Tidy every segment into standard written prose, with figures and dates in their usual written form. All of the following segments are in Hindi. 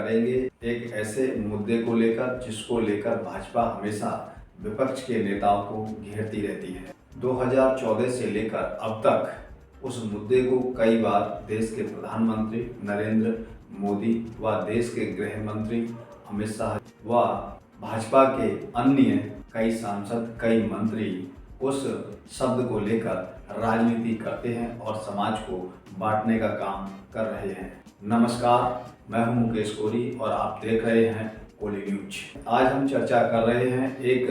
करेंगे एक ऐसे मुद्दे को लेकर जिसको लेकर भाजपा हमेशा विपक्ष के नेताओं को घेरती रहती है। 2014 से लेकर अब तक उस मुद्दे को कई बार देश के प्रधानमंत्री नरेंद्र मोदी व देश के गृह मंत्री अमित शाह व भाजपा के अन्य कई सांसद कई मंत्री उस शब्द को लेकर राजनीति करते हैं और समाज को बांटने का काम कर रहे हैं। नमस्कार, मैं हूं मुकेश कोरी और आप देख रहे हैं कोली न्यूज। आज हम चर्चा कर रहे हैं एक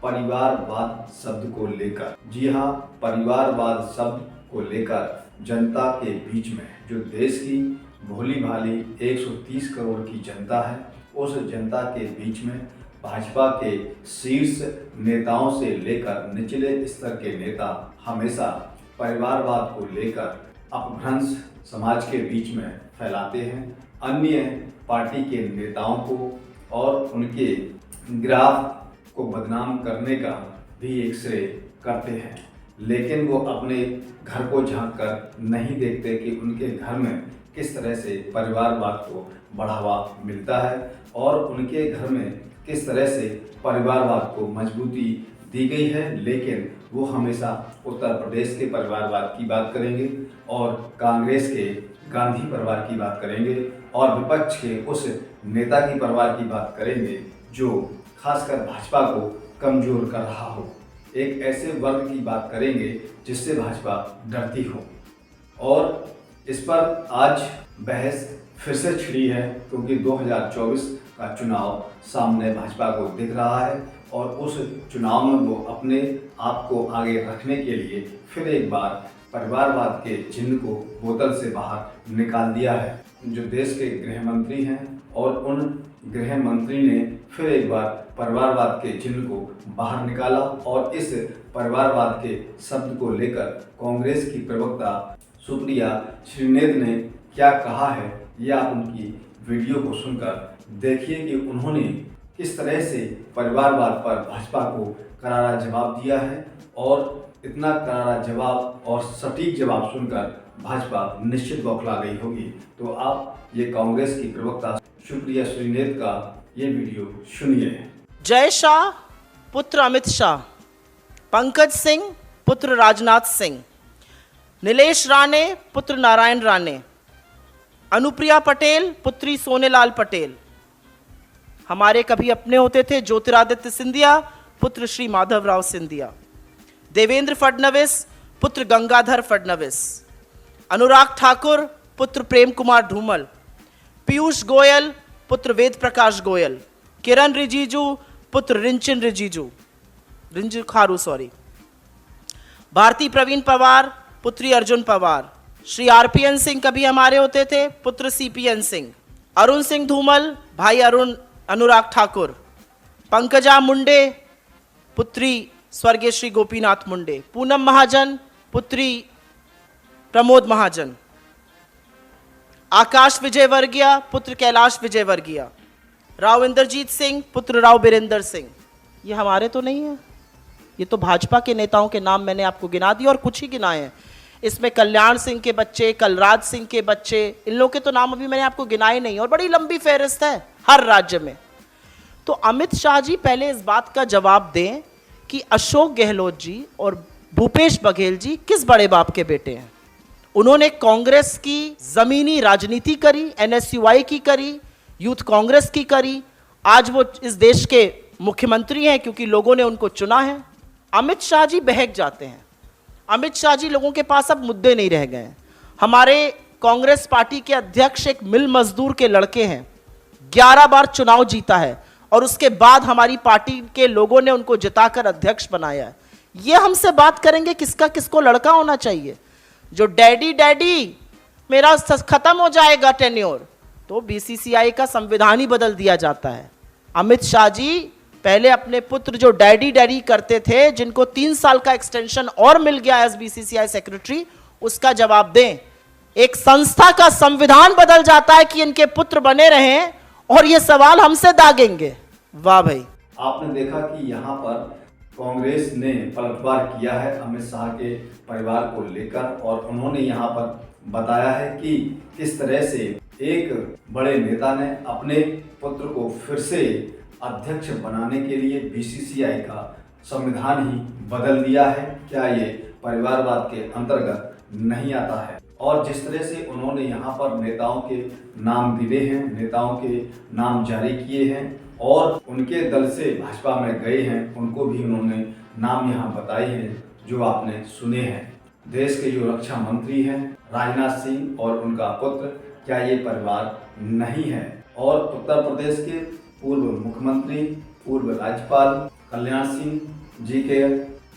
परिवारवाद शब्द को लेकर। जी हाँ, परिवारवाद शब्द को लेकर जनता के बीच में जो देश की भोली भाली 130 करोड़ की जनता है, उस जनता के बीच में भाजपा के शीर्ष नेताओं से लेकर निचले स्तर के नेता हमेशा परिवारवाद को लेकर अपभ्रंश समाज के बीच में फैलाते हैं। अन्य पार्टी के नेताओं को और उनके ग्राफ को बदनाम करने का भी एक श्रेय करते हैं, लेकिन वो अपने घर को झांक कर नहीं देखते कि उनके घर में किस तरह से परिवारवाद को बढ़ावा मिलता है और उनके घर में किस तरह से परिवारवाद को मजबूती दी गई है। लेकिन वो हमेशा उत्तर प्रदेश के परिवारवाद की बात करेंगे और कांग्रेस के गांधी परिवार की बात करेंगे और विपक्ष के उस नेता की परिवार की बात करेंगे जो खासकर भाजपा को कमजोर कर रहा हो। एक ऐसे वर्ग की बात करेंगे जिससे भाजपा डरती हो और इस पर आज बहस फिर से छिड़ी है, क्योंकि 2024 का चुनाव सामने भाजपा को दिख रहा है और उस चुनाव में वो अपने आप को आगे रखने के लिए फिर एक बार परिवारवाद के चिन्ह को बोतल से बाहर निकाल दिया है। जो देश के गृह मंत्री हैं और उन गृह मंत्री ने फिर एक बार परिवारवाद के चिन्ह को बाहर निकाला और इस परिवारवाद के शब्द को लेकर कांग्रेस की प्रवक्ता सुप्रिया श्रीनेत ने क्या कहा है, ये आप उनकी वीडियो को सुनकर देखिए कि उन्होंने किस तरह से परिवारवाद पर भाजपा को करारा जवाब दिया है। और इतना करारा जवाब और सटीक जवाब सुनकर भाजपा निश्चित बौखला गई होगी। तो आप ये कांग्रेस की प्रवक्ता सुप्रिया श्रीनेत का ये वीडियो सुनिए। जय शाह पुत्र अमित शाह, पंकज सिंह पुत्र राजनाथ सिंह, नीलेश राणे पुत्र नारायण राणे, अनुप्रिया पटेल पुत्री सोनेलाल पटेल, हमारे कभी अपने होते थे ज्योतिरादित्य सिंधिया पुत्र श्री माधवराव सिंधिया, देवेंद्र फडणवीस पुत्र गंगाधर फडणवीस, अनुराग ठाकुर पुत्र प्रेम कुमार धूमल, पीयूष गोयल पुत्र वेद प्रकाश गोयल, किरण रिजिजू पुत्र रिंचिन खारू, भारती प्रवीण पवार पुत्री अर्जुन पवार, श्री आरपीएन सिंह कभी हमारे होते थे पुत्र सीपीएन सिंह, अरुण सिंह धूमल भाई अनुराग ठाकुर, पंकजा मुंडे पुत्री स्वर्गीय श्री गोपीनाथ मुंडे, पूनम महाजन पुत्री प्रमोद महाजन, आकाश विजयवर्गीय पुत्र कैलाश विजयवर्गीय, राव इंद्रजीत सिंह पुत्र राव बीरेंद्र सिंह। ये हमारे तो नहीं है, ये तो भाजपा के नेताओं के नाम मैंने आपको गिना दिए और कुछ ही गिनाए हैं। इसमें कल्याण सिंह के बच्चे, कलराज सिंह के बच्चे, इन लोगों के तो नाम अभी मैंने आपको गिनाए नहीं और बड़ी लंबी फहरिस्त है हर राज्य में। तो अमित शाह जी पहले इस बात का जवाब दें कि अशोक गहलोत जी और भूपेश बघेल जी किस बड़े बाप के बेटे हैं। उन्होंने कांग्रेस की जमीनी राजनीति करी, एनएसयूआई की करी, यूथ कांग्रेस की करी, आज वो इस देश के मुख्यमंत्री हैं क्योंकि लोगों ने उनको चुना है। अमित शाह जी बहक जाते हैं। अमित शाह जी लोगों के पास अब मुद्दे नहीं रह गए हैं। हमारे कांग्रेस पार्टी के अध्यक्ष एक मिल मजदूर के लड़के हैं, 11 बार चुनाव जीता है और उसके बाद हमारी पार्टी के लोगों ने उनको जिताकर अध्यक्ष बनाया है। ये हमसे बात करेंगे किसका किसको लड़का होना चाहिए। जो डैडी मेरा खत्म हो जाएगा टेन्योर, तो बीसीसीआई का संविधान ही बदल दिया जाता है। अमित शाह जी पहले अपने पुत्र जो डैडी करते थे, जिनको 3 साल का एक्सटेंशन और मिल गया एज बीसीसीआई सेक्रेटरी, उसका जवाब दें। एक संस्था का संविधान बदल जाता है कि इनके पुत्र बने रहें और ये सवाल हमसे दागेंगे। वाह भाई। आपने देखा कि यहाँ पर कांग्रेस ने पलटवार किया है अमित शाह के परिवार को लेकर और उन्होंने यहाँ पर बताया है कि किस तरह से एक बड़े नेता ने अपने पुत्र को फिर से अध्यक्ष बनाने के लिए बीसीसीआई का संविधान ही बदल दिया है। क्या ये परिवारवाद के अंतर्गत नहीं आता है? और जिस तरह से उन्होंने यहाँ पर नेताओं के नाम दिए हैं, नेताओं के नाम जारी किए हैं और उनके दल से भाजपा में गए हैं, उनको भी उन्होंने नाम यहाँ बताए हैं जो आपने सुने हैं। देश के जो रक्षा मंत्री हैं राजनाथ सिंह और उनका पुत्र, क्या ये परिवार नहीं है? और उत्तर प्रदेश के पूर्व मुख्यमंत्री, पूर्व राज्यपाल कल्याण सिंह जी के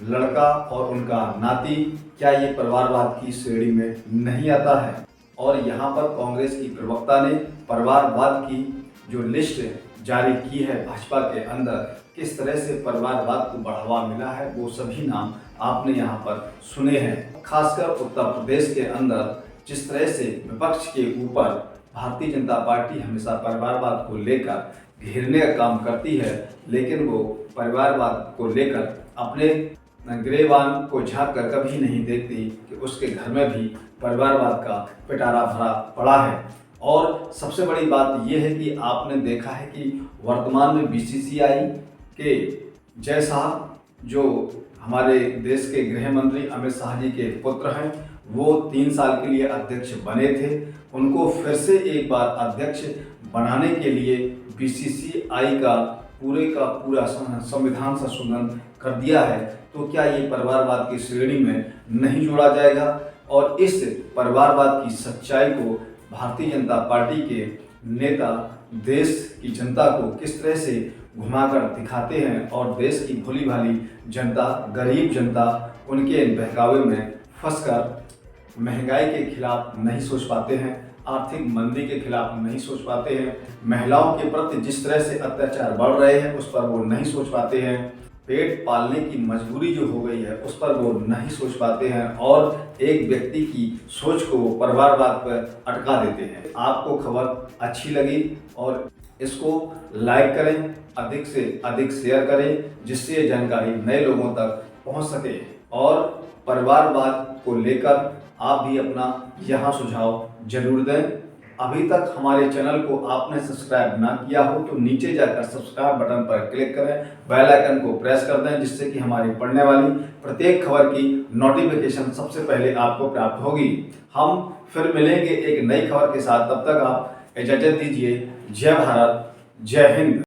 लड़का और उनका नाती, क्या ये परिवारवाद की श्रेणी में नहीं आता है? और यहाँ पर कांग्रेस की प्रवक्ता ने परिवारवाद की जो लिस्ट जारी की है भाजपा के अंदर, किस तरह से परिवारवाद को बढ़ावा मिला है, वो सभी नाम आपने यहाँ पर सुने हैं। खासकर उत्तर प्रदेश के अंदर जिस तरह से विपक्ष के ऊपर भारतीय जनता पार्टी हमेशा परिवारवाद को लेकर घेरने का काम करती है, लेकिन वो परिवारवाद को लेकर अपने गिरेबान को झाँक कर कभी नहीं देखती कि उसके घर में भी परिवारवाद का पिटारा भरा पड़ा है। और सबसे बड़ी बात यह है कि आपने देखा है कि वर्तमान में बीसीसीआई के जैसा जो हमारे देश के गृह मंत्री अमित शाह जी के पुत्र हैं, वो 3 साल के लिए अध्यक्ष बने थे, उनको फिर से एक बार अध्यक्ष बनाने के लिए बीसीसीआई का पूरा संविधान संशोधन कर दिया है। तो क्या ये परिवारवाद की श्रेणी में नहीं जोड़ा जाएगा? और इस परिवारवाद की सच्चाई को भारतीय जनता पार्टी के नेता देश की जनता को किस तरह से घुमाकर दिखाते हैं और देश की भोली भाली जनता, गरीब जनता उनके बहकावे में फंसकर महंगाई के खिलाफ नहीं सोच पाते हैं, आर्थिक मंदी के खिलाफ नहीं सोच पाते हैं, महिलाओं के प्रति जिस तरह से अत्याचार बढ़ रहे हैं उस पर वो नहीं सोच पाते हैं, पेट पालने की मजबूरी जो हो गई है उस पर वो नहीं सोच पाते हैं और एक व्यक्ति की सोच को परिवारवाद पर अटका देते हैं। आपको खबर अच्छी लगी और इसको लाइक करें, अधिक से अधिक शेयर करें, जिससे ये जानकारी नए लोगों तक पहुंच सके। और परिवारवाद को लेकर आप भी अपना यहाँ सुझाव जरूर दें। अभी तक हमारे चैनल को आपने सब्सक्राइब ना किया हो तो नीचे जाकर सब्सक्राइब बटन पर क्लिक करें, बेल आइकन को प्रेस कर दें, जिससे कि हमारी पढ़ने वाली प्रत्येक खबर की नोटिफिकेशन सबसे पहले आपको प्राप्त होगी। हम फिर मिलेंगे एक नई खबर के साथ, तब तक आप इजाजत दीजिए। जय भारत, जय हिंद।